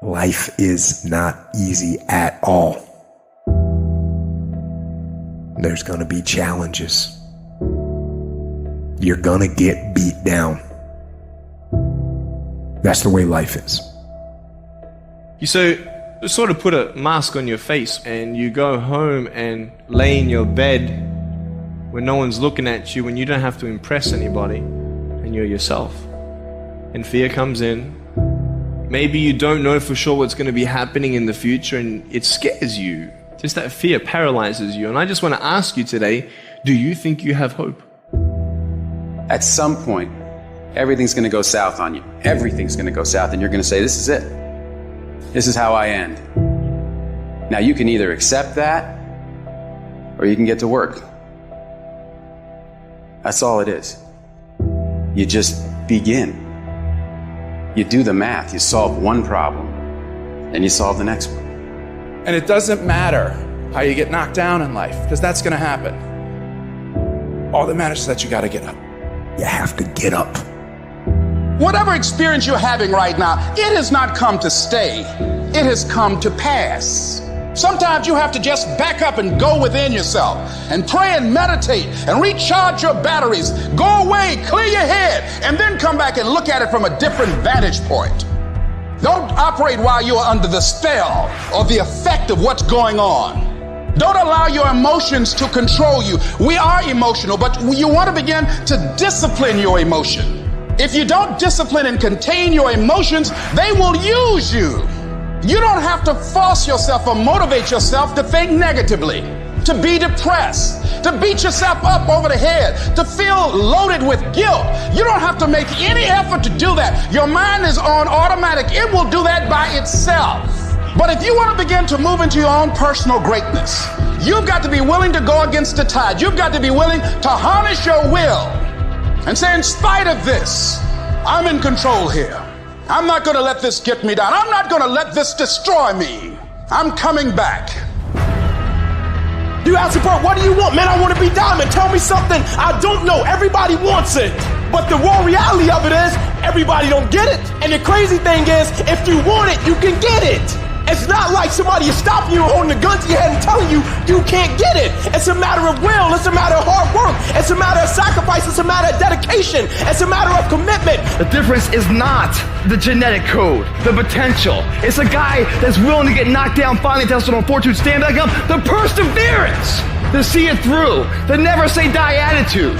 Life is not easy at all. There's gonna be challenges. You're gonna get beat down. That's the way life is. You sort of put a mask on your face and you go home and lay in your bed when no one's looking at you, when you don't have to impress anybody and you're yourself. And fear comes in. Maybe you don't know for sure what's going to be happening in the future and it scares you. Just that fear paralyzes you. And I just want to ask you today, do you think you have hope? At some point, everything's going to go south on you. Everything's going to go south and you're going to say, this is it. This is how I end. Now you can either accept that or you can get to work. That's all it is. You just begin. You do the math, you solve one problem, then you solve the next one. And it doesn't matter how you get knocked down in life, because that's gonna happen. All that matters is that you gotta get up. You have to get up. Whatever experience you're having right now, it has not come to stay. It has come to pass. Sometimes you have to just back up and go within yourself and pray and meditate and recharge your batteries. Go away, clear your head, and then come back and look at it from a different vantage point. Don't operate while you're under the spell or the effect of what's going on. Don't allow your emotions to control you. We are emotional, but you want to begin to discipline your emotion. If you don't discipline and contain your emotions, they will use you. You don't have to force yourself or motivate yourself to think negatively, to be depressed, to beat yourself up over the head, to feel loaded with guilt. You don't have to make any effort to do that. Your mind is on automatic. It will do that by itself. But if you want to begin to move into your own personal greatness, you've got to be willing to go against the tide. You've got to be willing to harness your will and say, in spite of this, I'm in control here. I'm not going to let this get me down. I'm not going to let this destroy me. I'm coming back. You ask bro, what do you want? Man, I want to be diamond. Tell me something I don't know. Everybody wants it. But the raw reality of it is everybody don't get it. And the crazy thing is, if you want it, you can get it. It's not like somebody is stopping you, holding a gun to your head and telling you you can't get it. It's a matter of will. It's a matter of hard work. It's a matter of sacrifice. It's a matter of dedication. It's a matter of commitment. The difference is not the genetic code, the potential. It's a guy that's willing to get knocked down, finally tested on fortune, stand back up. The perseverance to see it through. The never say die attitude.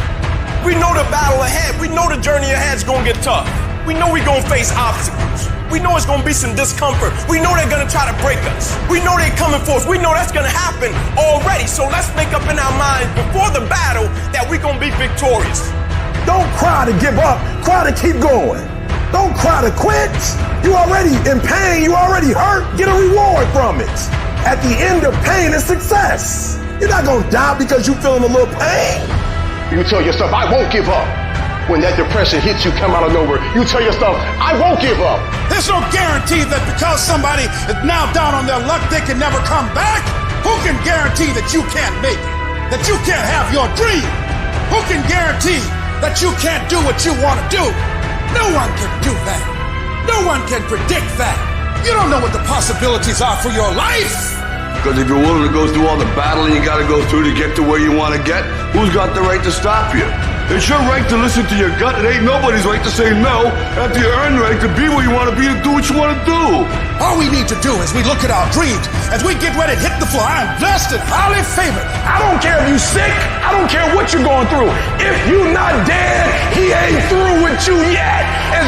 We know the battle ahead. We know the journey ahead is going to get tough. We know we're going to face obstacles. We know it's going to be some discomfort. We know they're going to try to break us. We know they're coming for us. We know that's going to happen already. So let's make up in our minds before the battle that we're going to be victorious. Don't cry to give up. Cry to keep going. Don't cry to quit. You already in pain. You already hurt. Get a reward from it. At the end of pain is success. You're not going to die because you're feeling a little pain. You tell yourself, I won't give up. When that depression hits you, come out of nowhere, you tell yourself, I won't give up. There's no guarantee that because somebody is now down on their luck, they can never come back. Who can guarantee that you can't make it? That you can't have your dream? Who can guarantee that you can't do what you want to do? No one can do that. No one can predict that. You don't know what the possibilities are for your life. Because if you're willing to go through all the battling you got to go through to get to where you want to get, who's got the right to stop you? It's your right to listen to your gut. It ain't nobody's right to say no after you earn the right to be where you want to be, to do what you want to do. All we need to do is we look at our dreams as we get ready to hit the floor. I'm blessed and highly favored. I don't care if you sick. I don't care what you're going through. If you're not dead, he ain't through with you yet. As